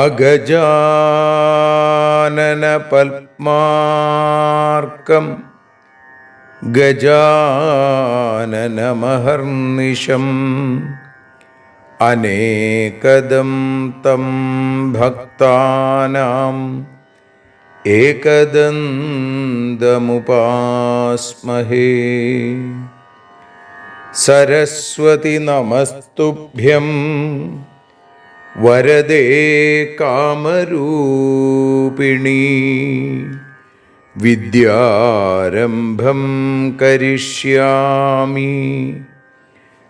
അഗജാനന പത്മാർക്കം ഗജാനനമഹർനിശം അനേകദം തം ഭക്താനാം ഏകദന്തമുപാസ്മഹേ. സരസ്വതി നമസ്തുഭ്യം വരദേ കാമരൂപിണി. വിദ്യാരംഭം കരിഷ്യാമി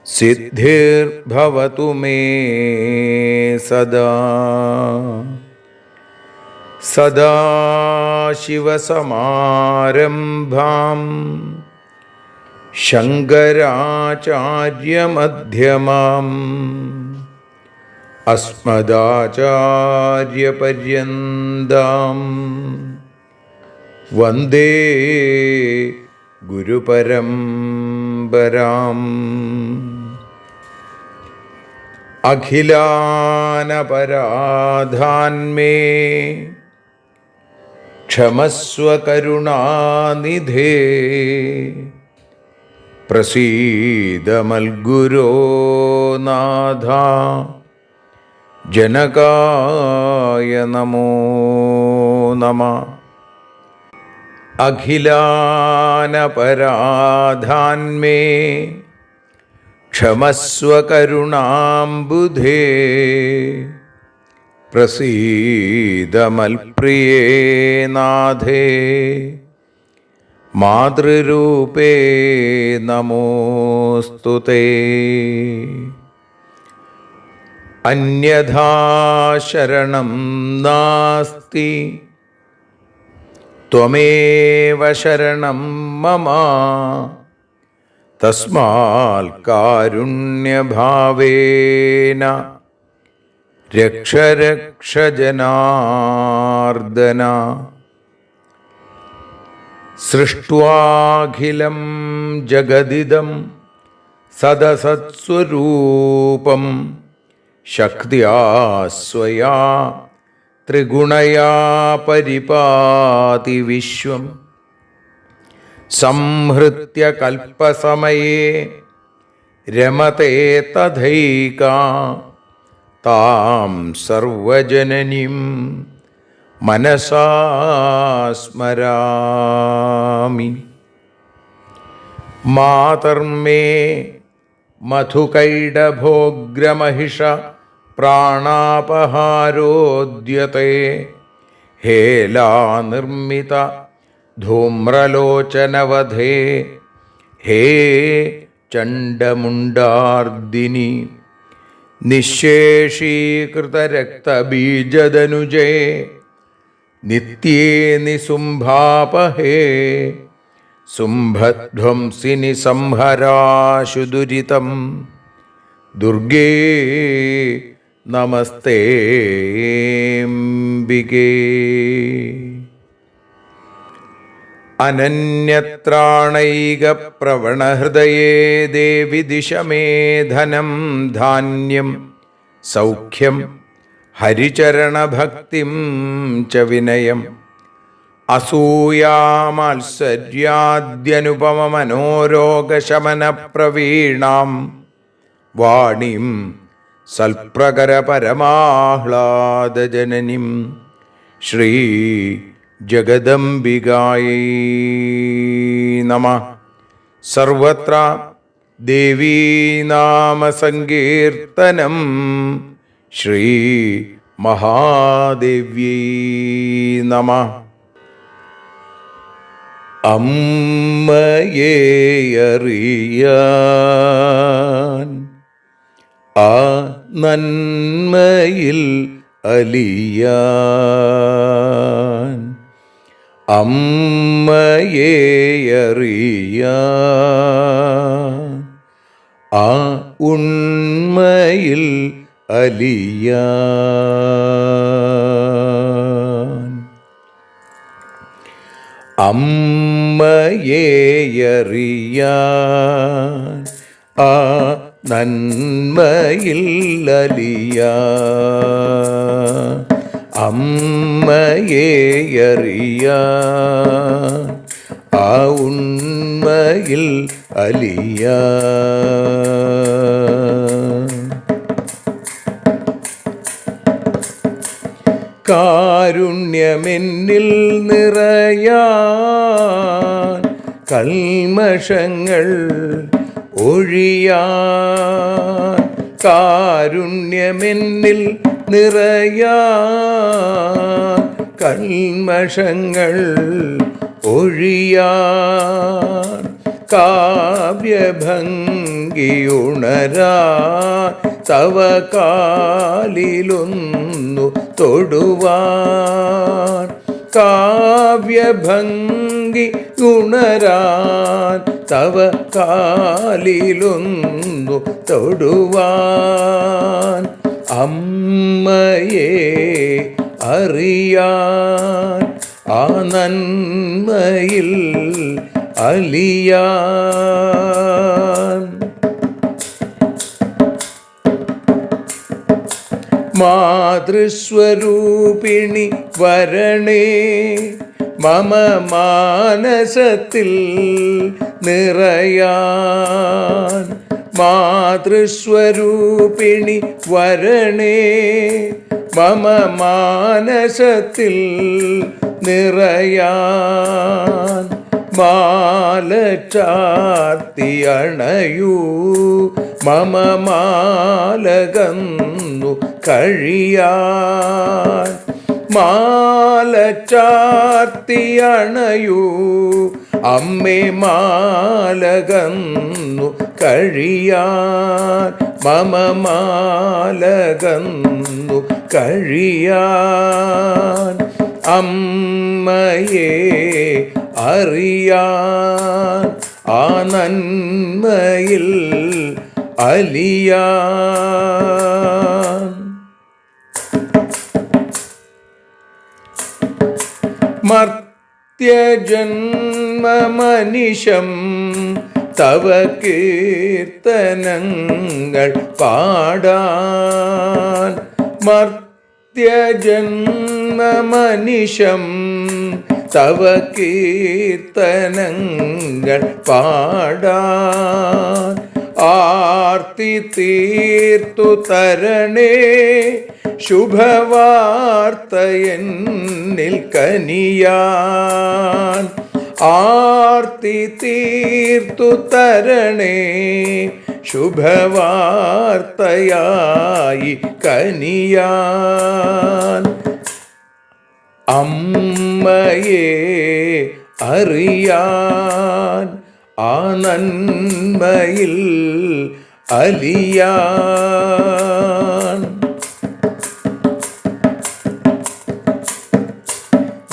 സിദ്ധിർഭവതു മേ സദാ. സദാശിവസമാരംഭാം ശങ്കരാചാര്യമധ്യമാം അസ്മദാചാര്യപര്യന്താം വന്ദേ ഗുരുപരമ്പരാം. അഖിലാനപരാധാന്മേ ക്ഷമസ്വ കരുണാനിധേ. പ്രസീദ മൽഗുരോ നാഥ ജനകായ നമോ നമഃ. അഖിലാനപരാധാന്മേ ക്ഷമസ്വ കരുണാംബുധേ. പ്രസീദ മൽപ്രിയേ നാഥേ മാതൃരൂപേ നമോസ്തുതേ. അന്യഥാ ശരണം നാസ്തി ത്വമേവ ശരണം മമ. തസ്മാൽ കാരുണ്യഭാവേന രക്ഷ രക്ഷ ജനാർദ്ദന. സൃഷ്ട്വാഖിലം ജഗദിദം സദസത്സ്വരൂപം ശക്തിയാ സ്വയാ ത്രിഗുണയാ പരിപാതി വിശ്വം. സംഹൃത്യ കൽപ്പസമയേ രമതേ തഥൈകാ താം സർവജനനീം മനസാ സ്മരാമി. മാതർമേ മധുകൈടഭോഗ്രമഹിഷ പ്രാണാപഹാരോദ്യത്തെ. ഹേലാനിർമ്മിത ധൂമ്രലോചനവധേ ഹേ ചണ്ഡമുണ്ഡാർദിനി. നിശേഷീകൃതരക്തബീജദനുജേ നിത്യേ നിസുംഭാപഹേ. സുംഭധ്വംസിനി സംഹരാശു ദുരിതം ദുർഗേ നമസ്തേംബികേ. അനന്യത്രാണൈകപ്രവണഹൃദയേ ദേവി ദിശ മേ ധനം ധാന്യം സൗഖ്യം ഹരിചരണഭക്തിം ച വിനയം. അസൂയാമാത്സര്യാദ്യനുപമമനോരോഗശമനപ്രവീണാം വാണീം സൽപ്രകരപരമാഹ്ലാദജനനീം ശ്രീ ജഗദംബികായൈ നമഃ. സർവത്ര ദേവീനാമസങ്കീർത്തനം ശ്രീ മഹാദേവ്യൈ നമഃ. അമ്മയെ അറിയാൻ ആ നന്മയിൽ അലിയാൻ, അമ്മയെ അറിയാൻ ആ ഉണ്മയിൽ അലിയാൻ, അമ്മയെ അറിയാൻ ആ നന്മയിൽ അലിയാൻ, അമ്മയെ അറിയാൻ ആ ഉണ്മയിൽ അലിയാൻ. കാരുണ്യമെന്നിൽ നിറയാൻ, കൽമഷങ്ങൾ ഒഴിയാൻ, കാരുണ്യമെന്നിൽ നിറയാൻ, കൽമഷങ്ങൾ ഒഴിയാൻ, കാവ്യഭംഗിയുണരാൻ തവ കാലിലൊന്നു തൊടുവാൻ, കാവ്യഭംഗി ഉണരാൻ തവ കാലിലൊന്നു തൊടുവാൻ, അമ്മയെ അറിയാൻ ആ നന്മയിൽ അലിയാൻ. മാതൃസ്വരൂപിണി വരണേ മമ മാനസത്തിൽ നിറയാൻ, മാതൃസ്വരൂപിണി വരണേ മമ മാനസത്തിൽ നിറയാൻ, മാല ചാർത്തി അണയൂ മമ മാലകന്നു കഴിയാൻ, മാല ചാർത്തി അണയൂ അമ്മേ മാലകന്നു കഴിയാൻ, മമ മാലകന്നു കഴിയാൻ, അമ്മയെ അറിയാൻ ആ നന്മയിൽ അലിയാൻ. മർത്യജന്മമനിശം തവ കീർത്തനങ്ങൾ പാടാൻ, മർത്യജന്മമനിശം തവ കീർത്തനങ്ങൾ പാടാൻ, ആർത്തി തീർത്തു തരണേ ശുഭവാർത്ത എന്നിൽ കനിയാൻ, ആർത്തി തീർത്തു തരണേ ശുഭവാർത്തയായി കനിയാൻ, അമ്മയെ അറിയാൻ ആ നന്മയിൽ അലിയാൻ.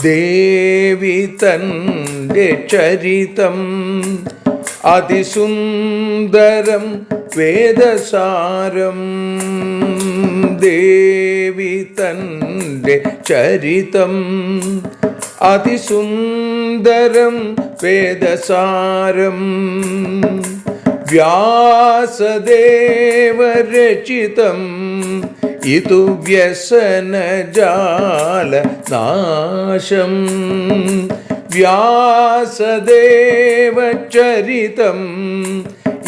ദേവി തൻ്റെ ചരിതം അതിസുന്ദരം വേദസാരം, ദേവി തൻ്റെ ചരിതം അതിസുന്ദരം വേദസാരം, വ്യാസദേവരചിതം ഇതു വ്യസനജാല നാശം, വ്യാസദേവചരിതം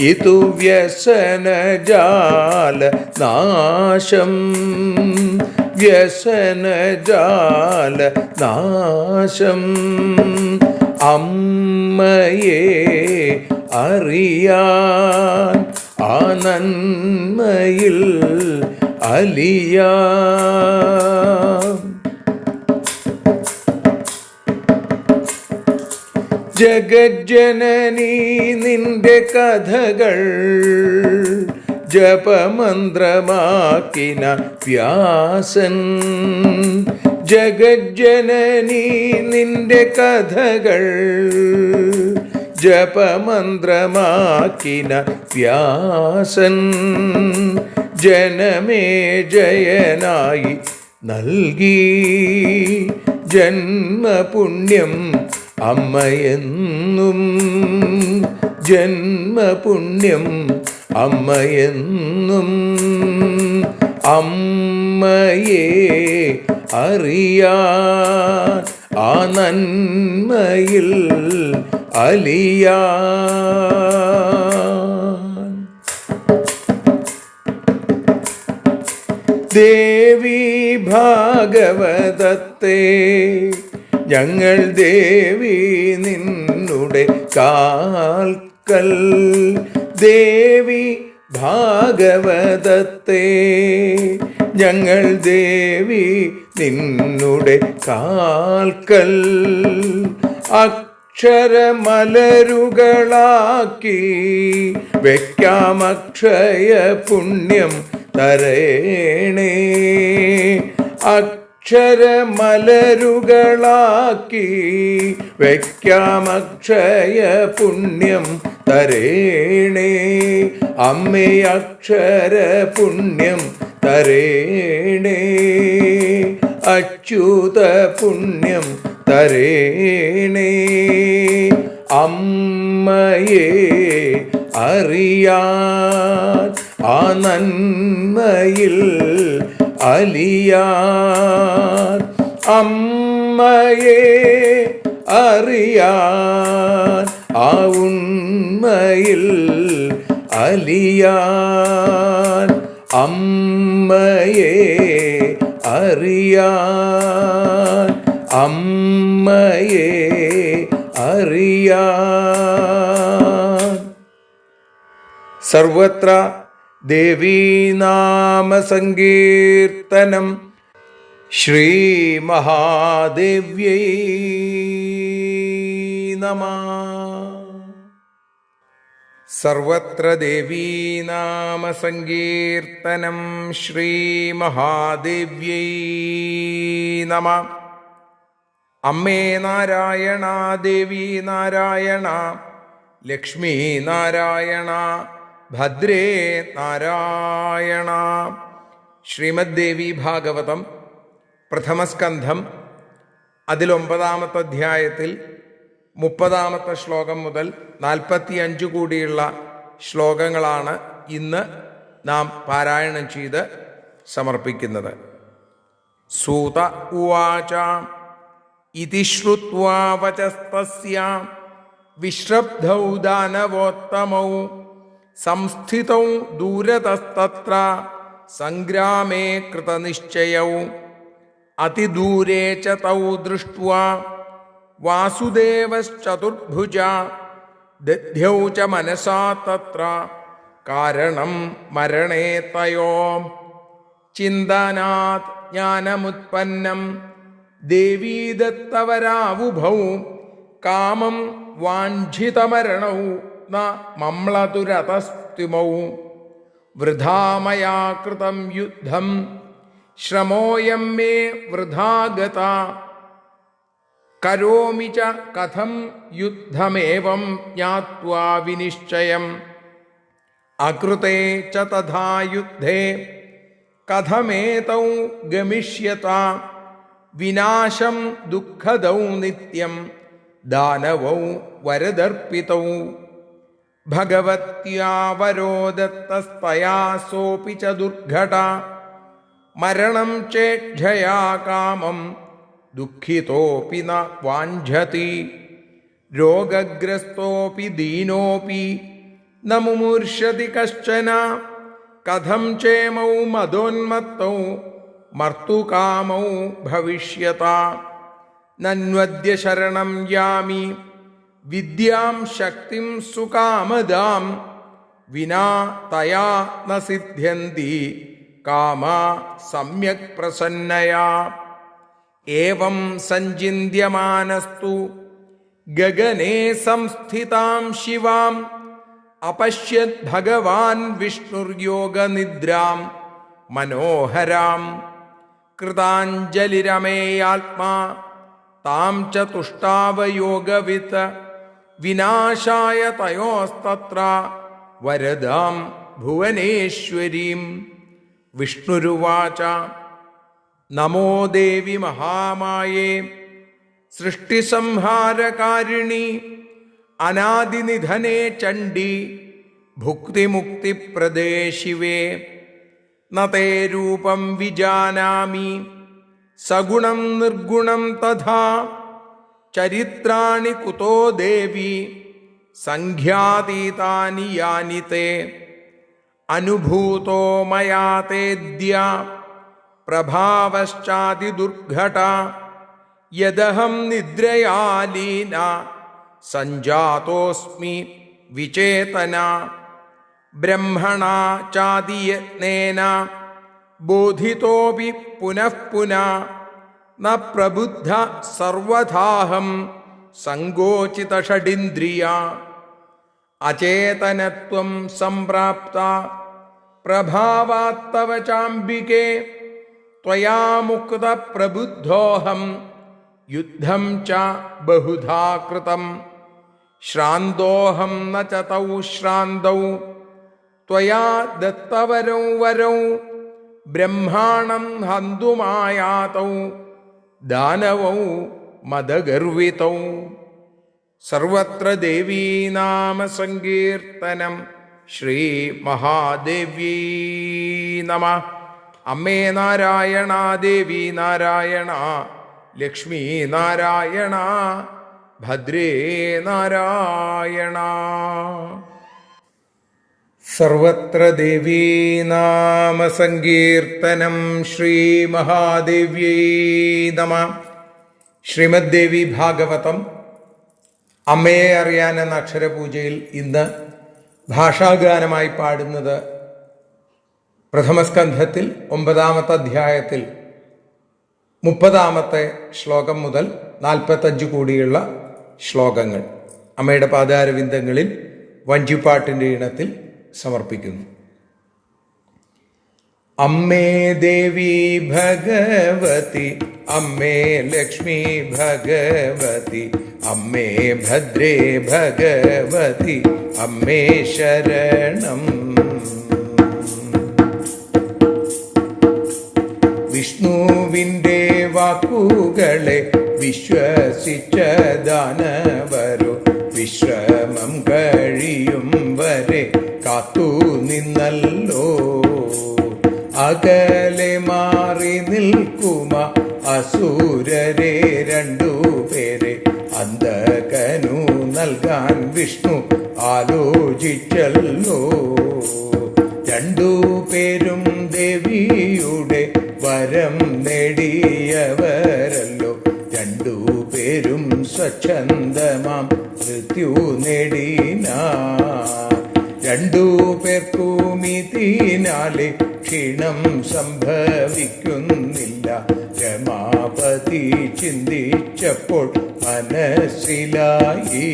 ഇതു വ്യസനജാല നാശം, വ്യസനജാല നാശം, അമ്മയെ അറിയാൻ ആ നന്മയിൽ അലിയാൻ. ജഗജ്ജനനീ നിന്റെ കഥകൾ ജപമന്ത്രമാക്കിന വ്യാസൻ. ജഗജ്ജനനീ നിന്റെ കഥകൾ ജപമന്ത്രമാക്കിന വ്യാസൻ. ജനമേ ജയനായി നൽകി ജന്മപുണ്യം അമ്മയെന്നും. ജന്മപുണ്യം അമ്മയെന്നും. അമ്മയെ അറിയാൻ ആ നന്മയിൽ അലിയാൻ. ദേവി ഭാഗവതത്തെ ഞങ്ങൾ ദേവി നിന്നുടെ കാൽക്കൽ. ദേവി ഭാഗവതത്തെ ഞങ്ങൾ ദേവി നിന്നുടെ കാൽക്കൽ. അക്ഷരമലരുകളാക്കി വയ്ക്കാം അക്ഷയ പുണ്യം തരേണേ. അക്ഷരമലരുകളാക്കി വയ്ക്കാം അക്ഷയ പുണ്യം തരേണേ. അമ്മേ അക്ഷര പുണ്യം തരേണേ. അച്യുത പുണ്യം തരേണേ. അമ്മയെ അറിയാൻ ആ നന്മയിൽ അലിയാൻ. അമ്മയെ അറിയാൻ ആ ഉണ്മയിൽ അലിയാൻ. അമ്മയെ അറിയാൻ. അമ്മയെ അറിയാൻ. സർവത്ര ദേവീനാമസങ്കീർത്തനം. ശ്രീ മഹാദേവ്യൈ നമഃ. സർവത്ര ദേവീനാമസങ്കീർത്തനം. ശ്രീ മഹാദേവ്യൈ നമഃ. അമ്മേ നാരായണ, ദേവി നാരായണ, ലക്ഷ്മി നാരായണ, ഭദ്രേ നാരായണ. ശ്രീമദ് ദേവി ഭാഗവതം പ്രഥമസ്കന്ധം അതിൽ 9-ാമത്തെ അധ്യായത്തിൽ 30-ാമത്തെ ശ്ലോകം മുതൽ 45 കൂടിയുള്ള ശ്ലോകങ്ങളാണ് ഇന്ന് നാം പാരായണം ചെയ്ത് സമർപ്പിക്കുന്നത്. സൂത ഉവാച ഇതി ശ്രുത്വാ വചസ്തസ്യ വിശ്രബ്ധൗ ദാനവോത്തമൗ സംസ്ഥിതൗ ദൂരതസ്തത്ര സംഗ്രാമേ കൃതനിശ്ചയൗ. അതിദൂരേ ച തൗ ദൃഷ്ട്വാ വാസുദേവശ്ചതുർഭുജാ ദധ്യൗ ച മനസാ തത്ര കാരണം മരണേ തയോഃ. ചിന്തനാത് ജ്ഞാനമുത്പന്നം ദേവീ ദത്തവരാവുഭൗ കാമം വാഞ്ഛിതമരണൗ ന മംളതുരതസ്തിമൗ. വൃഥാ മയാ കൃതം യുദ്ധം ശ്രമോയം മേ വൃഥാ ഗതാ. കരോമി ച കഥം യുദ്ധമേവം ജ്ഞാത്വാ വിനിശ്ചയം. അകൃതേ ച തഥാ യുദ്ധേ കഥമേതൗ ഗമിഷ്യതാ. വിനാശം ദുഃഖദൗ നിത്യം ദാനവൗ വരദർപ്പിതൗ. ഭഗവത്യാ വരോ ദത്തസ്തയാ സോപി ച ദുർഘടാ. മരണം ചേക്ഷയാ കാമം ദുഃഖിതോപി ന വാഞ്ഛതി. രോഗഗ്രസ്തോപി ദീനോപി ന മുമൂർഷതി കശ്ചന. കഥം ചേമൗ മദോന്മത്തൗ മർത്തുകാമൗ ഭവിഷ്യതാ. നന്വദ്യ ശരണം യാമി വിദ്യാം ശക്തിം സുകാമദാം. വിനാ തയാ ന സിദ്ധ്യന്തി കാമാ സമ്യക് പ്രസന്നയാ. ഏവം സഞ്ചിന്യമാനസ്തു ഗഗനേ സംസ്ഥിതാം ശിവാം അപശ്യത് ഭഗവാൻ വിഷ്ണുർയോഗനിദ്രാം മനോഹരാം കൃതാഞ്ജലിരമേയാത്മാ താം ച തുഷ്ടാവയോഗവിത്ത് വിനാശായ തയോസ്തത്ര വരദാം ഭുവനേശ്വരീം. വിഷ്ണുരുവാച നമോ ദേവി മഹാമായേ സൃഷ്ടിസംഹാരകാരിണി അനാദിനിധനേ ചണ്ഡി ഭുക്തിമുക്തിപ്രദേ ശിവേ. ന തേ രൂപം വിജാനാമി സഗുണം നിർഗുണം തഥാ ചരിത്രാണി കുതോ ദേവി സംഖ്യാതീതാനി യാനി തേ. അനുഭൂതോ മയാ തേദ്യ പ്രഭാവശ്ചാതിദുർഘട യദഹം നിദ്രയാലീന സഞ്ജാതോസ്മി വിചേതന. ബ്രഹ്മണാ ചാദിയത്നേന ബോധിതോപി പുനഃ പുനഃ ന പ്രബുദ്ധ സർവഥാഹം സങ്കോചിതഷഡിന്ദ്രിയ. അചേതനത്വം സംപ്രാപ്ത പ്രഭാവാത്തവ ചാംബികേ ത്വയാ മുക്ത പ്രബുദ്ധോഹം യുദ്ധം ച ബഹുധാ കൃതം. ശ്രാന്തോഹം ന ച തൗ ശ്രാന്തൗ ത്വയാ ദത്തവരൗ വരൗ ബ്രഹ്മാണം ഹന്തുമായാതൗ ദാനവൗ മദഗർവിതൗ. സർവത്ര ദേവീനാമ സങ്കീർത്തനം. ശ്രീ മഹാദേവ്യൈ നമഃ. അമ്മേ നാരായണ, ദേവി നാരായണ, ലക്ഷ്മീ നാരായണ, ഭദ്രേ നാരായണ. സർവത്ര ദേവീനാമ സങ്കീർത്തനം. ശ്രീ മഹാദേവ്യൈ നമഃ. ശ്രീമദ് ദേവി ഭാഗവതം അമ്മയെ അറിയാൻ എന്ന അക്ഷരപൂജയിൽ ഇന്ന് ഭാഷാഗാനമായി പാടുന്നത് പ്രഥമസ്കന്ധത്തിൽ 9-ാമത്തെ അധ്യായത്തിൽ 30-ാമത്തെ ശ്ലോകം മുതൽ 45 കൂടിയുള്ള ശ്ലോകങ്ങൾ അമ്മയുടെ പാദാരവിന്ദങ്ങളിൽ വഞ്ചിപ്പാട്ടിൻ്റെ ഈണത്തിൽ സമർപ്പിക്കുന്നു. അമ്മേ ദേവി ഭഗവതി, അമ്മേ ലക്ഷ്മി ഭഗവതി, അമ്മേ ഭദ്രേ ഭഗവതി, അമ്മേ ശരണം. വിഷ്ണുവിൻ്റെ വാക്കുകളെ വിശ്വസിച്ച ദാനവരോ വിശ്രമം കഴിയും വരെ കാത്തു നിന്നല്ലോ. അകലെ മാറി നിൽക്കുമ അസുരരെ രണ്ടുപേരെ അന്തകനു നൽകാൻ വിഷ്ണു ആലോചിച്ചല്ലോ. രണ്ടുപേരും ദേവിയുടെ വരം നേടിയവരല്ലോ. രണ്ടുപേരും സ്വച്ഛന്തമാം മൃത്യു നേടിന. രണ്ടുപേർക്കും ഇതിനാലെ ക്ഷീണം സംഭവിക്കുന്നില്ല. രമാപതി ചിന്തിച്ചപ്പോൾ മനസ്സിലായി.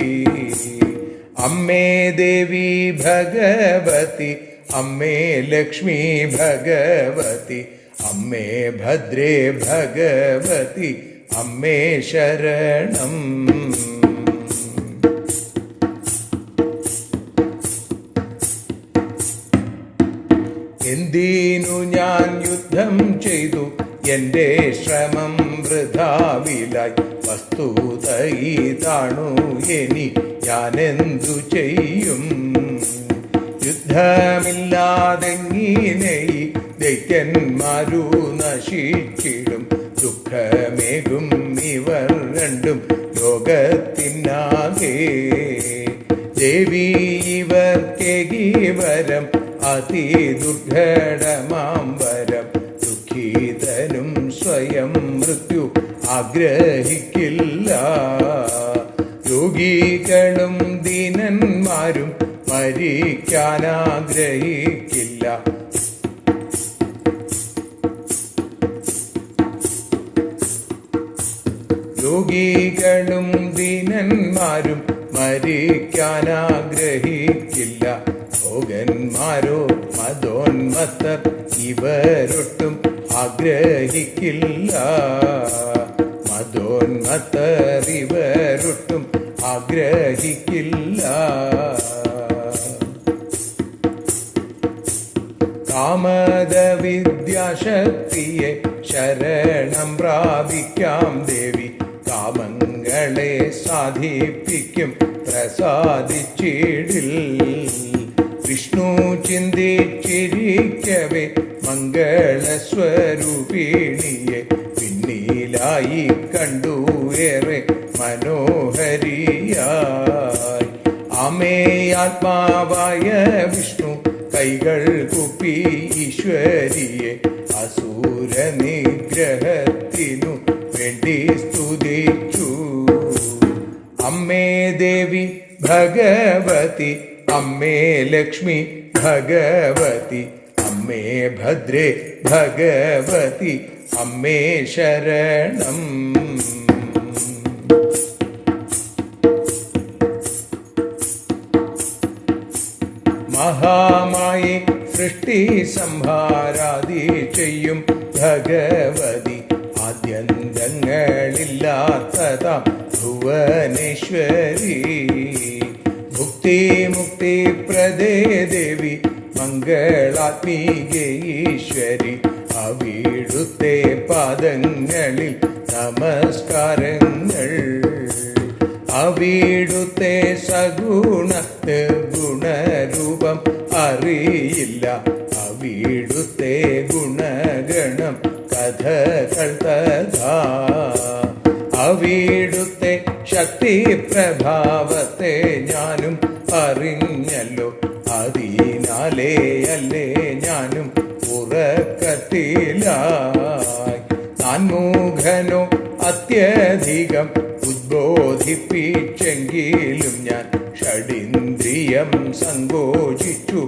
അമ്മേ ദേവി ഭഗവതി, അമ്മേ ലക്ഷ്മി ഭഗവതി, അമ്മേ ഭദ്രേ ഭഗവതി, അമ്മേ ശരണം. എന്തിനു ഞാൻ യുദ്ധം ചെയ്തു, എൻ്റെ ശ്രമം വൃഥാവിലായി. വസ്തുത ഇതാണു, ഇനി ഞാനെന്തു ചെയ്യും? യുദ്ധമില്ലാതെങ്ങിനെ ദൈത്യന്മാരു നശിച്ചിടും. ദുഃഖമേകും ഇവർ രണ്ടും ലോകത്തിനാകെ. ദേവി ഇവർക്കേകി വരം, അതിദുർഘടമാം വരം. ദുഃഖിതനും സ്വയം മൃത്യു ആഗ്രഹിക്കില്ല. രോഗികളും ദീനന്മാരും മരിക്കാനാഗ്രഹിക്കില്ല. രോഗി രോഗികളും ദീനന്മാരും മരിക്കാനാഗ്രഹിക്കില്ല. ഭോഗന്മാരോ മതോന്മത്തർ ഇവരൊട്ടും ആഗ്രഹിക്കില്ല. മതോന്മത്തർ ഇവരൊട്ടും ആഗ്രഹിക്കില്ല. കാമദവിദ്യാശക്തിയെ ശരണം പ്രാപിക്കാം ദേവി. കാമങ്ങളെ സാധിപ്പിക്കും പ്രസാദിച്ചിടിൽ. വിഷ്ണു ചിന്തിച്ചിരിക്കവേ മംഗളസ്വരൂപിണിയെ പിന്നിലായി കണ്ടു ഏറെ മനോഹരിയായി. അമേയാത്മാവായ വിഷ്ണു കൈകൾ കുപ്പി ഈശ്വരിയെ അസുര നിഗ്രഹത്തിനു വേണ്ടി സ്തുതിച്ചു. അമ്മേ ദേവി ഭഗവതി, അമ്മേ ലക്ഷ്മി ഭഗവതി, അമ്മേ ഭദ്രേ ഭഗവതി, അമ്മേ ശരണം. മഹാമായി സൃഷ്ടി സംഹാരാദി ചെയ്യും ഭഗവതി, ആദ്യന്തങ്ങളില്ലാത്തതാം ഭുവനേശ്വരി. ഭുക്തി മുക്തി പ്രദേ ദേവി മംഗളാത്മീകേ ഈശ്വരി. അവിടുത്തെ പാദങ്ങളിൽ നമസ്കാരങ്ങൾ. അവിടുത്തെ സഗുണ നിർഗുണരൂപം അറിയില്ല. അവിടുത്തെ ഗുണഗണം കഥകൾ തഥാ. അവിടുത്തെ ശക്തി പ്രഭാവത്തെ ഞാനും അറിഞ്ഞല്ലോ. അതിനാലേ അല്ലേ ഞാനും ഉറക്കത്തിലായി. നാൻമുഖനോ അത്യധികം ഉദ്ബോധിപ്പിച്ചെങ്കിലും ഞാൻ ഷഡിന്ദ്രിയം സങ്കോചിച്ചു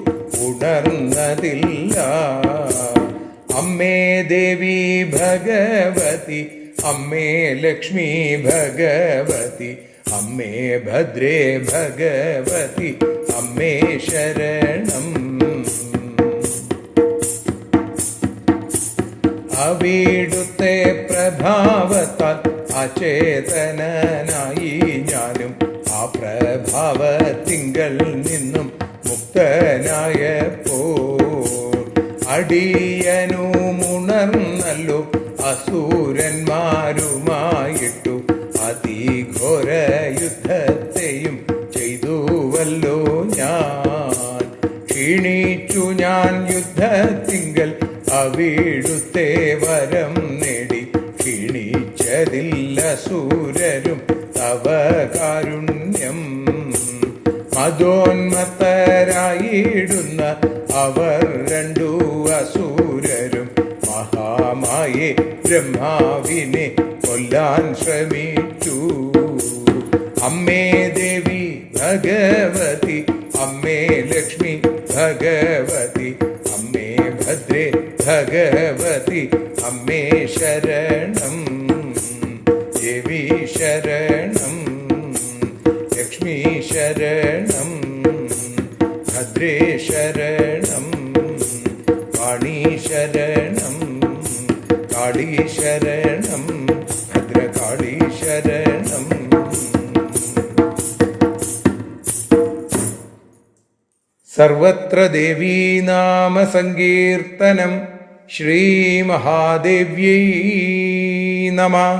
ഉണർന്നതില്ല. അമ്മേ ദേവി ഭഗവതി, അമ്മേ ലക്ഷ്മി ഭഗവതി, അമ്മേ ഭദ്രേ ഭഗവതി, അമ്മേ ശരണം. അവിടുത്തെ പ്രഭാവത്താൽ അചേതനായി ഞാനും ആ പ്രഭാവത്തിങ്കൽ നിന്നും മുക്തനായപ്പോൾ അടിയനുമുണർന്നല്ലോ. അസുരന്മാരുമായിട്ടു അതിഘോര യുദ്ധത്തെയും ചെയ്തുവല്ലോ ഞാൻ. ക്ഷീണിച്ചു ഞാൻ യുദ്ധത്തിങ്കൽ അവിടുത്തെ വരം നേടി. ക്ഷീണിച്ചതില്ല സൂരരും തവ കാരുണ്യം. മതോന്മത്തരായിടുന്ന അവർ രണ്ടു അസൂരരും മഹാമായെ ബ്രഹ്മാവിനെ കൊല്ലാൻ ശ്രമിച്ചു. അമ്മേ ദേവി ഭഗവതി, അമ്മേ ലക്ഷ്മി ഭഗവതി, അമ്മേ ഭദ്രേ ഭഗവതി, അമ്മേ ശരണം. ദേവി ശരണം, ലക്ഷ്മി ശരണം, ഭദ്രേ ശരണം, വാണി ശരണം, കാളി ശരണം, ഭദ്രകാളി ശരണം. സർവത്ര ദേവീ നാമ സങ്കീർത്തനം. ശ്രീ മഹാദേവ്യൈ നമഃ.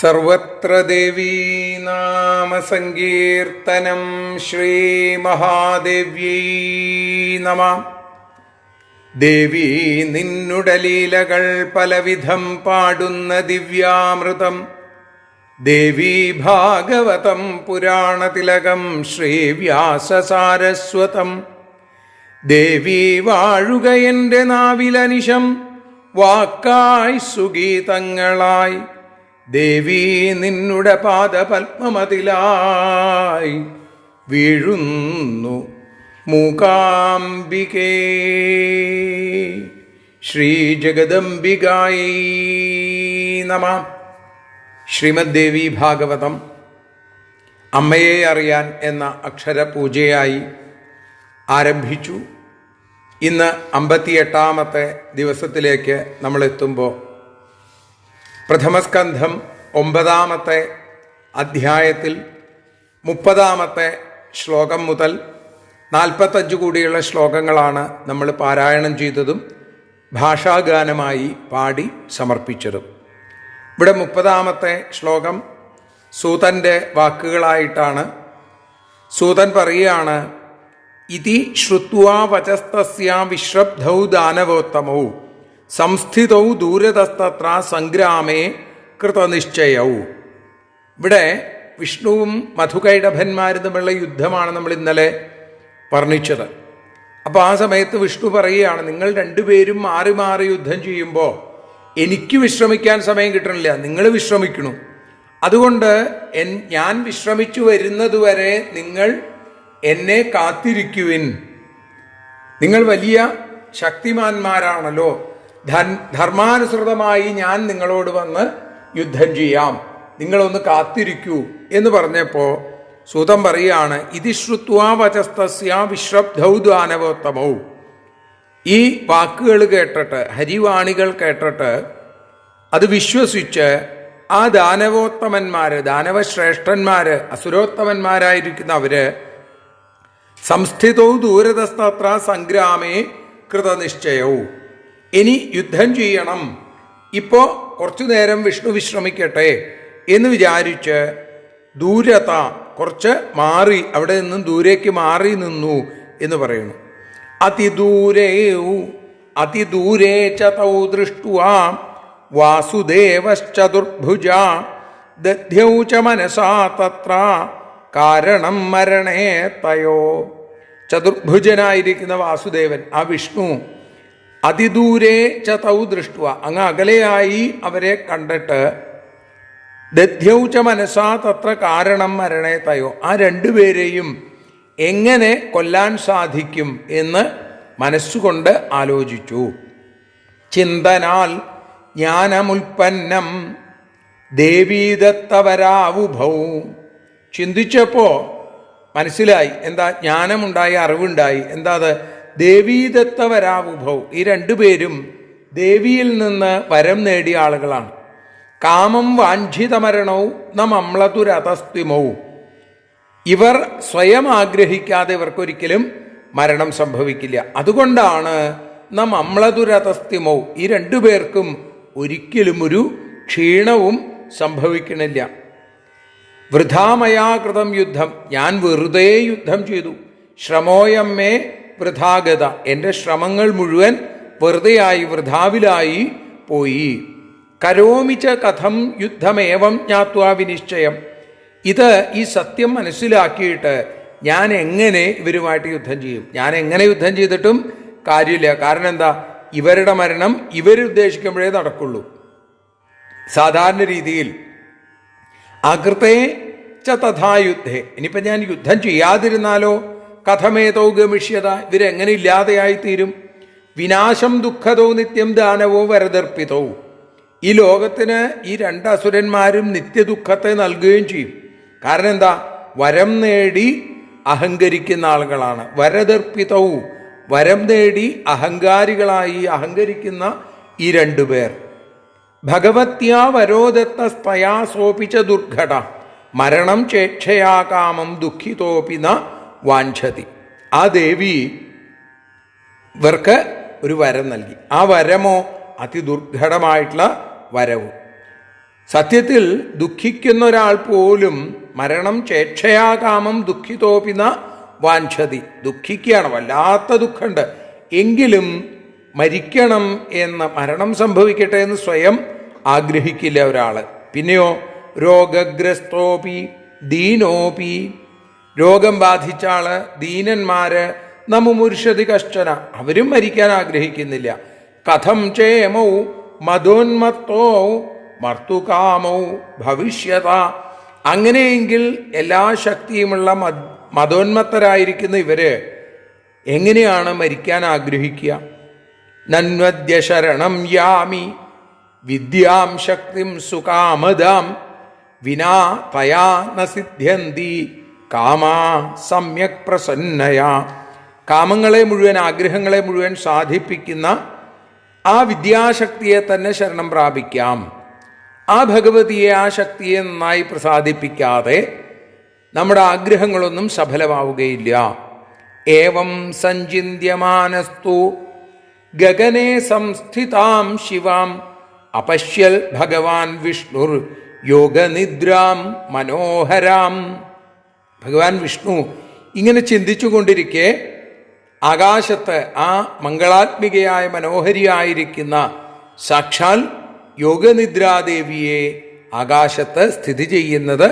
സർവത്ര ദേവീ നാമ സങ്കീർത്തനം. ശ്രീ മഹാദേവ്യൈ നമഃ. ദേവി നിന്നുടെ ലീലകൾ പലവിധം പാടുന്ന ദിവ്യാമൃതം. ദേവി ഭാഗവതം പുരാണതിലകം ശ്രീവ്യാസസാരസ്വതം. ദേവി വാഴുക എൻ്റെ നാവിലനിശം വാക്കായി സുഗീതങ്ങളായി. ദേവി നിന്നുടെ പാദപത്മമതിലായി വീഴുന്നു മൂകാംബികേ. ശ്രീ ജഗദംബികായൈ നമഃ. ശ്രീമദ് ദേവി ഭാഗവതം അമ്മയെ അറിയാൻ എന്ന അക്ഷരപൂജയായി ആരംഭിച്ചു. ഇന്ന് 58-ാമത്തെ ദിവസത്തിലേക്ക് നമ്മൾ എത്തുമ്പോൾ പ്രഥമസ്കന്ധം 9-ാമത്തെ അധ്യായത്തിൽ 30-ാമത്തെ ശ്ലോകം മുതൽ 45 കൂടിയുള്ള ശ്ലോകങ്ങളാണ് നമ്മൾ പാരായണം ചെയ്തതും ഭാഷാഗാനമായി പാടി സമർപ്പിച്ചതും. ഇവിടെ 30-ാമത്തെ ശ്ലോകം സൂതൻ്റെ വാക്കുകളായിട്ടാണ്. സൂതൻ പറയുകയാണ്, ഇതി ശ്രുത്വാ വചസ്തസ്യാ വിശ്രബ്ധൗ ദാനവോത്തമൗ സംസ്ഥിതൗ ദൂരതസ്തത്ര സംഗ്രാമേ കൃതനിശ്ചയൗ. ഇവിടെ വിഷ്ണുവും മധുകൈടഭന്മാരും തമ്മിലുള്ള യുദ്ധമാണ് നമ്മൾ ഇന്നലെ വർണ്ണിച്ചത്. അപ്പോൾ ആ സമയത്ത് വിഷ്ണു പറയുകയാണ്, നിങ്ങൾ രണ്ടുപേരും മാറി മാറി യുദ്ധം ചെയ്യുമ്പോൾ എനിക്ക് വിശ്രമിക്കാൻ സമയം കിട്ടണില്ല, നിങ്ങൾ വിശ്രമിക്കണു. അതുകൊണ്ട് ഞാൻ വിശ്രമിച്ചു വരുന്നതുവരെ നിങ്ങൾ എന്നെ കാത്തിരിക്കുവിൻ. നിങ്ങൾ വലിയ ശക്തിമാന്മാരാണല്ലോ, ധർമാനുസൃതമായി ഞാൻ നിങ്ങളോട് വന്ന് യുദ്ധം ചെയ്യാം, നിങ്ങളൊന്ന് കാത്തിരിക്കൂ എന്ന് പറഞ്ഞപ്പോൾ സൂതൻ പറയുകയാണ്, ഇതി ശ്രുത്വാ വചസ്തസ്യ വിശ്രബ്ധൗ ദാനവോത്തമൗ. ഈ വാക്കുകൾ കേട്ടിട്ട്, ഹരിവാണികൾ കേട്ടിട്ട് അത് വിശ്വസിച്ച് ആ ദാനവോത്തമന്മാര്, ദാനവശ്രേഷ്ഠന്മാര്, അസുരോത്തമന്മാരായിരിക്കുന്ന അവര് സംസ്ഥിതൗ ദൂരതസ്തത്ര സംഗ്രാമേ കൃതനിശ്ചയവും, ഇനി യുദ്ധം ചെയ്യണം, ഇപ്പോ കുറച്ചു നേരം വിഷ്ണു വിശ്രമിക്കട്ടെ എന്ന് വിചാരിച്ച് ദൂരത കുറച്ച് മാറി, അവിടെ നിന്നും ദൂരേക്ക് മാറി നിന്നു എന്ന് പറയുന്നു. അതിദൂരേ ച തൗ ദൃഷ്ട്വാ വാസുദേവശ്ചതുർഭുജ ദധ്യൗ ച മനസാ തത്ര കാരണം മരണേ തയോ. ചതുർഭുജനായിരിക്കുന്ന വാസുദേവൻ, ആ വിഷ്ണു, അതിദൂരേ ച തൗ ദൃഷ്ട്വാ, അങ്ങ് അകലെയായി അവരെ കണ്ടിട്ട് ദധ്യൗ ച മനസാ തത്ര കാരണം മരണേ തയോ, ആ രണ്ടുപേരെയും എങ്ങനെ കൊല്ലാൻ സാധിക്കും എന്ന് മനസ്സുകൊണ്ട് ആലോചിച്ചു. ചിന്തനാൽ ജ്ഞാനമുൽപ്പന്നം ദേവീദത്തവരാവുഭൗ. ചിന്തിച്ചപ്പോൾ മനസ്സിലായി, എന്താ? ജ്ഞാനമുണ്ടായി, അറിവുണ്ടായി. എന്താ അത്? ദേവീദത്തവരാവുഭൗ, ഈ രണ്ടുപേരും ദേവിയിൽ നിന്ന് വരം നേടിയ ആളുകളാണ്. കാമം വാഞ്ചിതമരണവും നമമ്ലതുരതസ്തിമവും, ഇവർ സ്വയം ആഗ്രഹിക്കാതെ ഇവർക്കൊരിക്കലും മരണം സംഭവിക്കില്ല. അതുകൊണ്ടാണ് നമമ്ലതുരതസ്തിമൗ, ഈ രണ്ടുപേർക്കും ഒരിക്കലും ഒരു ക്ഷീണവും സംഭവിക്കണില്ല. വൃഥാമയാകൃതം യുദ്ധം, ഞാൻ വെറുതെ യുദ്ധം ചെയ്തു. ശ്രമോയമ്മേ വൃഥാഗത, എൻ്റെ ശ്രമങ്ങൾ മുഴുവൻ വെറുതെയായി, വൃഥാവിലായി പോയി. കരോമിച്ച കഥം യുദ്ധമേവം ജ്ഞാത്വാ വിനിശ്ചയം, ഇത് ഈ സത്യം മനസ്സിലാക്കിയിട്ട് ഞാൻ എങ്ങനെ ഇവരുമായിട്ട് യുദ്ധം ചെയ്യും? ഞാൻ എങ്ങനെ യുദ്ധം ചെയ്തിട്ടും കാര്യമില്ല. കാരണം എന്താ? ഇവരുടെ മരണം ഇവരുദ്ദേശിക്കുമ്പോഴേ നടക്കുള്ളൂ. സാധാരണ രീതിയിൽ അകൃതേ ച തഥാ യുദ്ധേ, ഇനിയിപ്പം ഞാൻ യുദ്ധം ചെയ്യാതിരുന്നാലോ? കഥമേതോ ഗമിഷ്യത, ഇവരെങ്ങനെ ഇല്ലാതെയായി തീരും? വിനാശം ദുഃഖതോ നിത്യം ദാനവോ വരദർപ്പിതോ, ഈ ലോകത്തിന് ഈ രണ്ട് അസുരന്മാരും നിത്യദുഃഖത്തെ നൽകുകയും ചെയ്യും. കാരണം എന്താ? വരം നേടി അഹങ്കരിക്കുന്ന ആളുകളാണ്. വരദർപ്പിതവും, വരം നേടി അഹങ്കാരികളായി അഹങ്കരിക്കുന്ന ഈ രണ്ടുപേർ. ഭഗവത്യാ വരോദത്തസ്തയാ സോപിച്ച ദുർഘട മരണം ചേക്ഷയാ കാമം ദുഃഖിതോപി ന വാഞ്ചതി. ആ ദേവി ഇവർക്ക് ഒരു വരം നൽകി. ആ വരമോ അതിദുർഘടമായിട്ടുള്ള വരവും. സത്യത്തിൽ ദുഃഖിക്കുന്ന ഒരാൾ പോലും മരണം ചേക്ഷയാ കാമം ദുഃഖിതോപി ന വാഞ്ചതി, ദുഃഖിക്കുകയാണ്, വല്ലാത്ത ദുഃഖമുണ്ട്, എങ്കിലും മരിക്കണം എന്ന്, മരണം സംഭവിക്കട്ടെ എന്ന് സ്വയം ആഗ്രഹിക്കില്ല ഒരാൾ. പിന്നെയോ രോഗഗ്രസ്തോപി ദീനോപി, രോഗം ബാധിച്ച ആള്, ദീനന്മാര്, നമുമുർഷതി കശ്ചന, അവരും മരിക്കാൻ ആഗ്രഹിക്കുന്നില്ല. കഥം ചേമൗ മതോന്മത്തോ മർത്തുകാമൗ ഭവിഷ്യത, അങ്ങനെയെങ്കിൽ എല്ലാ ശക്തിയുമുള്ള മതോന്മത്തരായിരിക്കുന്ന ഇവര് എങ്ങനെയാണ് മരിക്കാൻ ആഗ്രഹിക്കുക? നന്വദ്യ ശരണം യാമി വിദ്യാം ശക്തിം സുകാമദാം വിനാ തയാ ന സിദ്ധ്യന്തി കാമാ സമ്യക് പ്രസന്നയാ. കാമങ്ങളെ മുഴുവൻ, ആഗ്രഹങ്ങളെ മുഴുവൻ സാധിപ്പിക്കുന്ന ആ വിദ്യാശക്തിയെ തന്നെ ശരണം പ്രാപിക്കാം. ആ ഭഗവതിയെ, ആ ശക്തിയെ നന്നായി പ്രസാദിപ്പിക്കാതെ നമ്മുടെ ആഗ്രഹങ്ങളൊന്നും സഫലമാവുകയില്ല. ഏവം സഞ്ചിന്യമാനസ്തു ഗഗനെ സംസ്ഥിതാം ശിവാം അപശ്യൽ ഭഗവാൻ വിഷ്ണുർ യോഗനിദ്രാം മനോഹരാം. ഭഗവാൻ വിഷ്ണു ഇങ്ങനെ ചിന്തിച്ചു കൊണ്ടിരിക്കെ ആകാശത്ത് ആ മംഗളാത്മികയായ മനോഹരിയായിരിക്കുന്ന സാക്ഷാൽ യോഗനിദ്രാദേവിയെ ആകാശത്ത് സ്ഥിതി ചെയ്യുന്നത്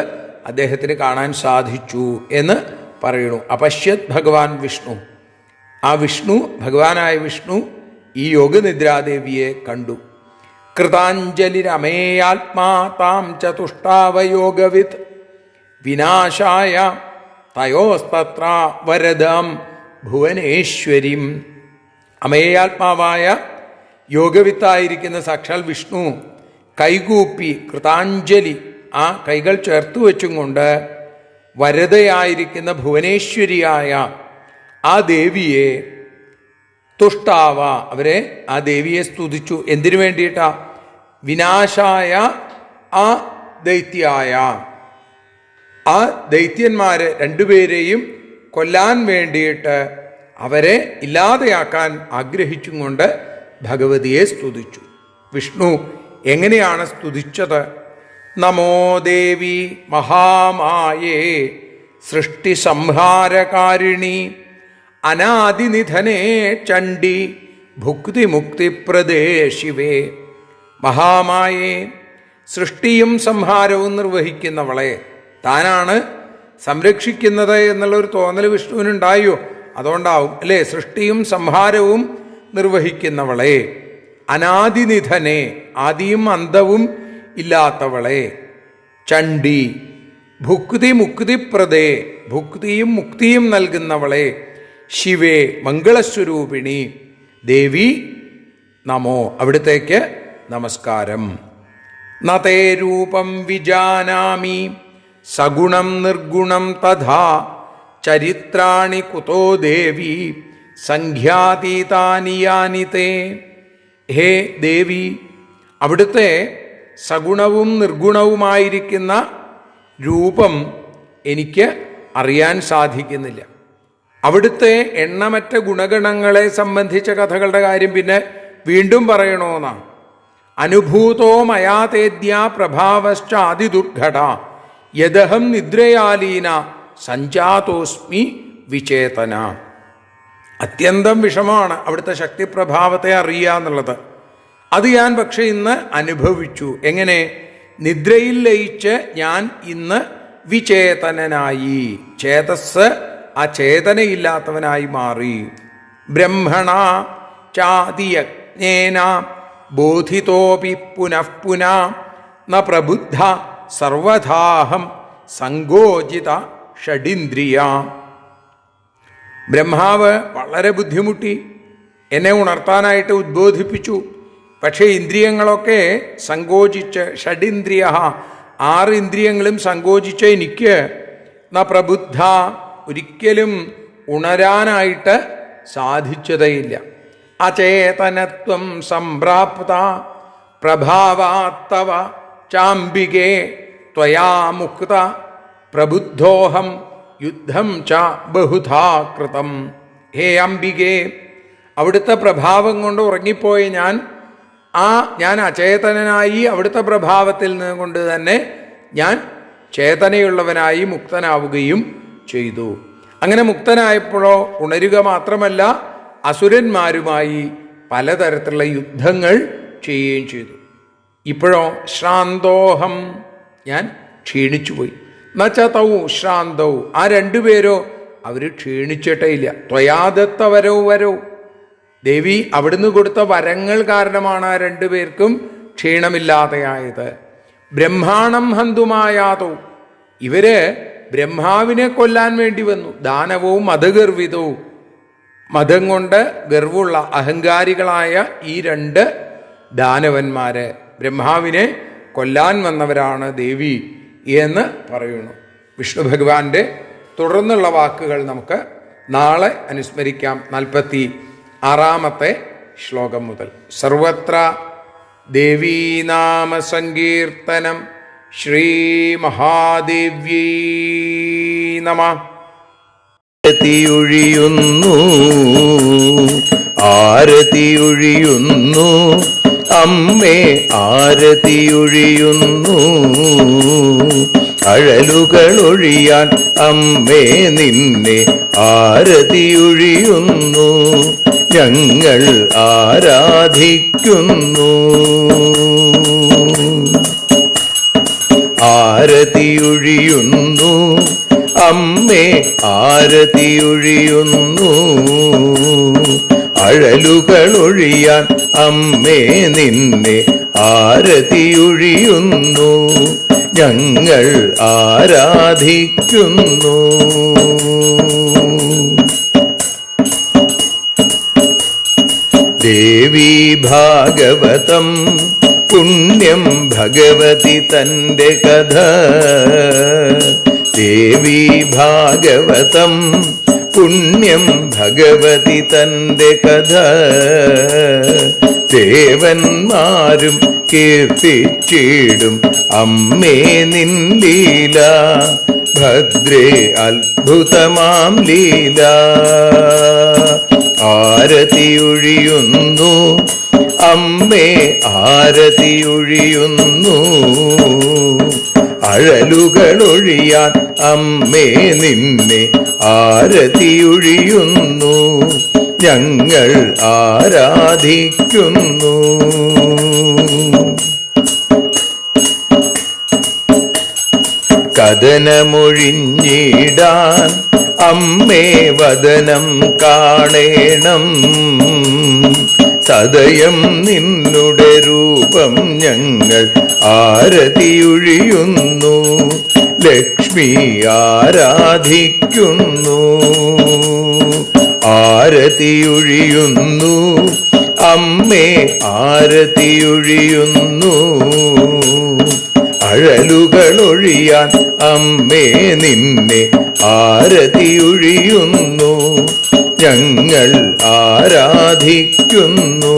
അദ്ദേഹത്തിന് കാണാൻ സാധിച്ചു എന്ന് പറയുന്നു. അപശ്യത് ഭഗവാൻ വിഷ്ണു. ആ വിഷ്ണു, ഭഗവാനായ വിഷ്ണു ഈ യോഗനിദ്രാദേവിയെ കണ്ടു. കൃതാഞ്ജലിരമേയാത്മാ താം ചതുഷ്ടാവയോഗവിത് വിനാശായ തയോസ്തത്ര വരദാം ഭുവനേശ്വരിം. അമേയാത്മാവായ യോഗവിത്തായിരിക്കുന്ന സാക്ഷാൽ വിഷ്ണു കൈകൂപ്പി കൃതാഞ്ജലി, ആ കൈകൾ ചേർത്ത് വെച്ചും കൊണ്ട് വരദയായിരിക്കുന്ന ഭുവനേശ്വരിയായ ആ ദേവിയെ തുഷ്ടാവ, അവരെ ആ ദേവിയെ സ്തുതിച്ചു. എന്തിനു വേണ്ടിയിട്ടാ? വിനാശായ ആ ദൈത്യായ, ആ ദൈത്യന്മാരെ രണ്ടുപേരെയും കൊല്ലാൻ വേണ്ടിയിട്ട്, അവരെ ഇല്ലാതെയാക്കാൻ ആഗ്രഹിച്ചും കൊണ്ട് ഭഗവതിയെ സ്തുതിച്ചു. വിഷ്ണു എങ്ങനെയാണ് സ്തുതിച്ചത്? നമോ ദേവി മഹാമായേ സൃഷ്ടി സംഹാരകാരിണി അനാദിനിധനേ ചണ്ഡി ഭുക്തി മുക്തിപ്രദേ ശിവേ. മഹാമായേ, സൃഷ്ടിയും സംഹാരവും നിർവഹിക്കുന്നവളെ, താനാണ് സംരക്ഷിക്കുന്നത് എന്നുള്ളൊരു തോന്നൽ വിഷ്ണുവിനുണ്ടായോ? അതുകൊണ്ടാവും അല്ലേ? സൃഷ്ടിയും സംഹാരവും നിർവഹിക്കുന്നവളെ, അനാദിനിധനെ, ആദിയും അന്തവും ഇല്ലാത്തവളെ, ചണ്ഡി ഭുക്തി മുക്തിപ്രദേ, ഭുക്തിയും മുക്തിയും നൽകുന്നവളെ, ശിവേ മംഗളസ്വരൂപിണി ദേവി നമോ, അവിടത്തേക്ക് നമസ്കാരം. നതേ രൂപം വിജാനാമി സഗുണം നിർഗുണം തഥാ ചരിത്രാണി കുതോ ദേവി സംഖ്യാതീതാനി യാനി തേ. ഹേ ദേവി, അവിടുത്തെ സഗുണവും നിർഗുണവുമായിരിക്കുന്ന രൂപം എനിക്ക് അറിയാൻ സാധിക്കുന്നില്ല. അവിടുത്തെ എണ്ണമറ്റ ഗുണഗണങ്ങളെ സംബന്ധിച്ച കഥകളുടെ കാര്യം പിന്നെ വീണ്ടും പറയണമെന്നാണ്. അനുഭൂതോ മയാതേദ്യ പ്രഭാവശ്ച അതിദുർഘട യദഹം നിദ്രയാലീന സഞ്ജാതോസ്മി വിചേതന. അത്യന്തം വിഷമമാണ് അവിടുത്തെ ശക്തിപ്രഭാവത്തെ അറിയുക എന്നുള്ളത്. അത് ഞാൻ പക്ഷെ ഇന്ന് അനുഭവിച്ചു. എങ്ങനെ? നിദ്രയിൽ ലയിച്ച് ഞാൻ ഇന്ന് വിചേതനായി, ചേതസ് ആ ചേതനയില്ലാത്തവനായി മാറി. ബ്രഹ്മണ ചാതിയജ്ഞേന ബോധിതോപി പുനഃപുന ന പ്രബുദ്ധ സർവഥാഹം സങ്കോചിത ഷഡിന്ദ്രിയ. ബ്രഹ്മാവ് വളരെ ബുദ്ധിമുട്ടി എന്നെ ഉണർത്താനായിട്ട് ഉദ്ബോധിപ്പിച്ചു. പക്ഷേ ഇന്ദ്രിയങ്ങളൊക്കെ സങ്കോചിച്ച്, ഷഡിന്ദ്രിയ 6 ഇന്ദ്രിയങ്ങളും സങ്കോചിച്ച എനിക്ക് ന പ്രബുദ്ധ, ഒരിക്കലും ഉണരാനായിട്ട് സാധിച്ചതേയില്ല. അചേതനത്വം സംപ്രാപ്ത പ്രഭാവാത്തവ ചാംബികേ ത്വയാ മുക്ത പ്രബുദ്ധോഹം യുദ്ധം ച ബഹുധാ കൃതം. ഹേ അംബികേ, അവിടുത്തെ പ്രഭാവം കൊണ്ട് ഉറങ്ങിപ്പോയ ഞാൻ അചേതനായി അവിടുത്തെ പ്രഭാവത്തിൽ നിന്നുകൊണ്ട് തന്നെ ഞാൻ ചേതനയുള്ളവനായി മുക്തനാവുകയും ചെയ്തു. അങ്ങനെ മുക്തനായപ്പോഴോ ഉണരുക മാത്രമല്ല, അസുരന്മാരുമായി പലതരത്തിലുള്ള യുദ്ധങ്ങൾ ചെയ്യുകയും ചെയ്തു. ഇപ്പോഴോ ശ്രാന്തോഹം, ഞാൻ ക്ഷീണിച്ചുപോയി. നച്ചതൗ ശ്രാന്തൗ, ആ 2 പേരോ അവർ ക്ഷീണിച്ചിട്ടേ ഇല്ല. ത്വയാദത്തവരോ വരോ, ദേവി അവിടുന്ന് കൊടുത്ത വരങ്ങൾ കാരണമാണ് ആ 2 പേർക്കും ക്ഷീണമില്ലാതെയായത്. ബ്രഹ്മാണം ഹന്തുമായാതോ, ഇവര് ബ്രഹ്മാവിനെ കൊല്ലാൻ വേണ്ടി വന്നു. ദാനവവും മതഗർവിതവും, മതം കൊണ്ട് ഗർവുള്ള അഹങ്കാരികളായ ഈ 2 ദാനവന്മാര് ബ്രഹ്മാവിനെ കൊല്ലാൻ വന്നവരാണ് ദേവി എന്ന് പറയുന്നു. വിഷ്ണു ഭഗവാന്റെ തുടർന്നുള്ള വാക്കുകൾ നമുക്ക് നാളെ അനുസ്മരിക്കാം. 46-ാമത്തെ ശ്ലോകം മുതൽ. സർവത്ര ദേവീനാമ സങ്കീർത്തനം. ശ്രീ മഹാദേവ്യൈ നമഃ. ആരതിയൊഴിയുന്നു, ആരതിയൊഴിയുന്നു, അമ്മേ ആരതിയൊഴിയുന്നു. അഴലുകളൊഴിയാൻ അമ്മേ നിന്നെ ആരതിയൊഴിയുന്നു. ഞങ്ങൾ ആരാധിക്കുന്നു. ആരതിയൊഴിയുന്നു, അമ്മേ ആരതിയൊഴിയുന്നു. അഴലുകളൊഴിയാൻ അമ്മേ നിന്നെ ആരതിയൊഴിയുന്നു. ഞങ്ങൾ ആരാധിക്കുന്നു. ദേവീ ഭാഗവതം പുണ്യം ഭഗവതി തന്റെ കഥ. ദേവീ ഭാഗവതം പുണ്യം ഭഗവതി തന്റെ കഥ. ദേവന്മാരും കീർത്തിച്ചിടും അമ്മേ നിൻ ലീല. ഭദ്രേ അത്ഭുതമാം ലീല. ആരതിയൊഴിയുന്നു, അമ്മേ ആരതിയൊഴിയുന്നു. അഴലുകളൊഴിയാൻ അമ്മേ നിന്നെ ആരതിയൊഴിയുന്നു. ഞങ്ങൾ ആരാധിക്കുന്നു. കഥനമൊഴിഞ്ഞിടാൻ അമ്മേ വദനം കാണേണം. സദയം നിന്നുടെ രൂപം ഞങ്ങൾ ആരതിയൊഴിയുന്നു. ലക്ഷ്മി ആരാധിക്കുന്നു. ആരതിയൊഴിയുന്നു, അമ്മേ ആരതിയൊഴിയുന്നു. അഴലുകളൊഴിയാൻ അമ്മേ നിന്നെ ആരതിയൊഴിയുന്നു. ഞങ്ങൾ ആരാധിക്കുന്നു.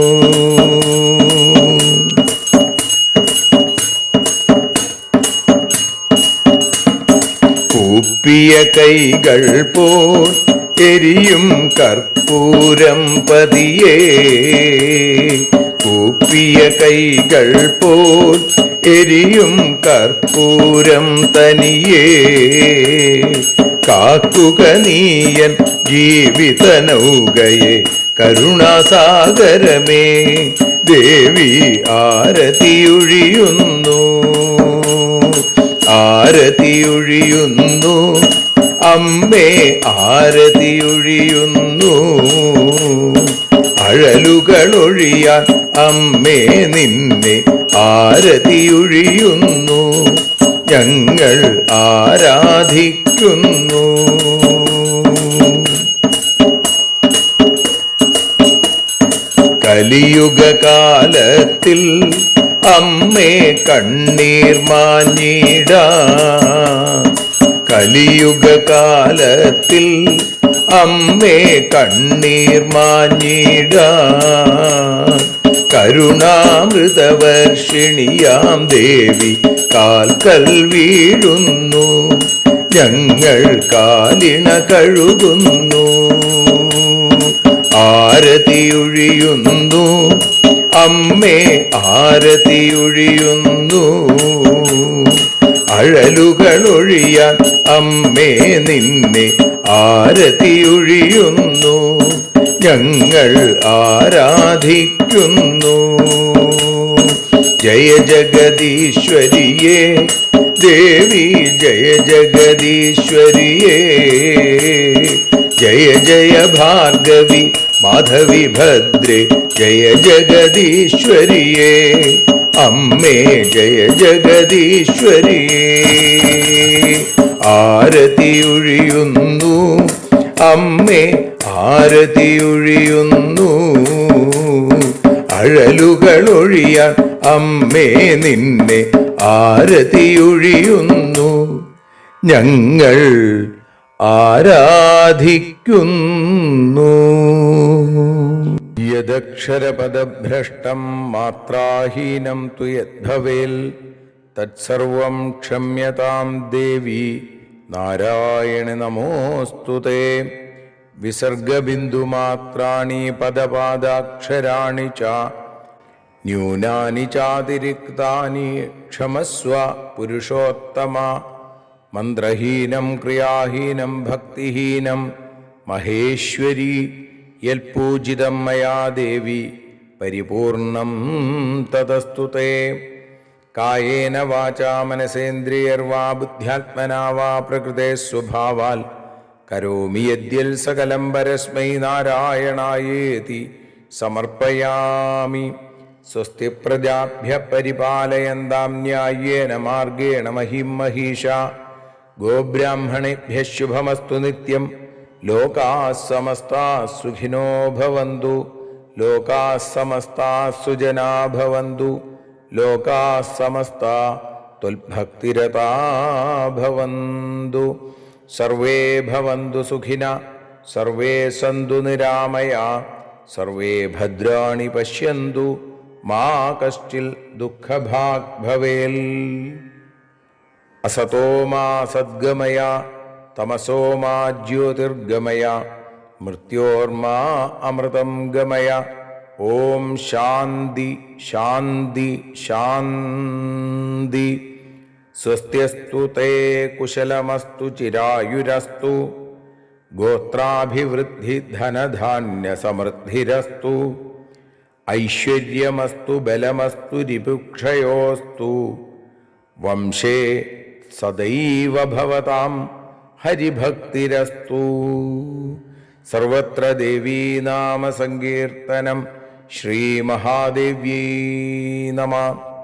കൂപ്പിയ കൈകൾ പോൽ എരിയും കർപ്പൂരം പതിയേ. കൂപ്പിയ കൈകൾ പോൽ എരിയും കർപ്പൂരം തനിയേ. കാക്കുക നീയൻ ജീവിത നൗകയെ കരുണാസാഗരമേ. ദേവി ആരതിയൊഴിയുന്നു. ആരതിയൊഴിയുന്നു, അമ്മേ ആരതിയൊഴിയുന്നു. അഴലുകളൊഴിയാൻ അമ്മേ നിന്നെ ആരതിയൊഴിയുന്നു. ഞങ്ങൾ ആരാധിക്കുന്നു. കലിയുഗകാലത്തിൽ അമ്മേ കണ്ണീർ മാഞ്ഞിടാൻ. കലിയുഗകാലത്തിൽ അമ്മേ കണ്ണീർ മാഞ്ഞിടാൻ. കരുണാമൃതവർഷിണിയാം ദേവി കാൽക്കൽ വീഴുന്നു. ഞങ്ങൾ കാലിണ കഴുകുന്നു. ആരതിയൊഴിയുന്നു, അമ്മേ ആരതിയൊഴിയുന്നു. അഴലുകളൊഴിയാൻ അമ്മേ നിന്നെ ആരതിയൊഴിയുന്നു. ഞങ്ങൾ ആരാധിക്കുന്നു. ജയ ജഗദീശ്വരിയേ ദേവി, ജയ ജഗദീശ്വരിയേ. ജയ ജയ ഭാർഗവി മാധവി ഭദ്രേ, ജയ ജഗദീശ്വരിയേ. അമ്മേ ജയ ജഗദീശ്വരിയേ. ആരതിയൊഴിയുന്നു, അമ്മേ ആരതിയൊഴിയുന്നു. അഴലുകളൊഴിയാൻ അമ്മേ നിന്നെ ആരതിയൊഴിയുന്നു. ഞങ്ങൾ ആരാധിക്കുന്നു. യദക്ഷരപദഭ്രഷ്ടം മാത്രാഹീനം തു യദ്ഭവേൽ തത്സർവം ക്ഷമ്യതാം ദേവി നാരായണ നമോസ്തുതേ. വിസർഗബിന്ദുമാത്രാണി പദപാദാക്ഷരാണി ച ന്യൂനാനി ചാതിരിക്താനി ക്ഷമസ്വ പുരുഷോത്തമ. മന്ത്രഹീനം ക്രിയാഹീനം ഭക്തിഹീനം മഹേശ്വരി യൽപൂജിതം മയാ ദേവി പരിപൂർണം തദസ്തുതേ. കായേന വാചാ മനസേന്ദ്രിയർവാ ബുദ്ധ്യാത്മനാ വാ പ്രകൃതേ സ്വഭാവാൽ കരോമി യദ്യൽ സകലം പരസ്മൈ നാരായണായേതി സമർപ്പയാമി. സ്വസ്തി പ്രജാഭ്യഃ പരിപാലയന്താം ന്യായേന മാർഗേണ മഹിം മഹീഷാ. ഗോബ്രാഹ്മണേഭ്യഃ ശുഭമസ്തു നിത്യം. ലോകാഃ സമസ്താഃ സുഖിനോ ഭവന്തു. ലോകാഃ സമസ്താഃ സുജനാ ഭവന്തു. ലോകാഃ സമസ്താഃ ത്വൽഭക്തിരതാ ഭവന്തു. സർവേ ഭവന്തു സുഖിനഃ. സർവേ സന്തു നിരാമയാ. സർവേ ഭദ്രാണി പശ്യന്തു. മാ കശ്ചിൽ ദുഃഖഭാഗ് ഭവേൽ. അസതോ മാ സദ്ഗമയ തമസോ മാ ജ്യോതിർഗമയ മൃത്യോർമാ അമൃതം ഗമയ. ഓം ശാന്തി ശാന്തി ശാന്തി. സ്വസ്ത്യസ്തു തേ കുശലമസ്തു ചിരായുരസ്തു. ഗോത്രാഭിവൃദ്ധി ധനധാന്യ സമൃദ്ധിരസ്തു. ഐശ്വര്യമസ്തു ബലമസ്തു രിപുക്ഷയോസ്തു. വംശേ സദൈവ ഭവതാം ഹരിഭക്തിരസ്തു. സർവത്ര ദേവീനാമ സങ്കീർത്തനം. ശ്രീമഹാദേവ്യൈ നമഃ.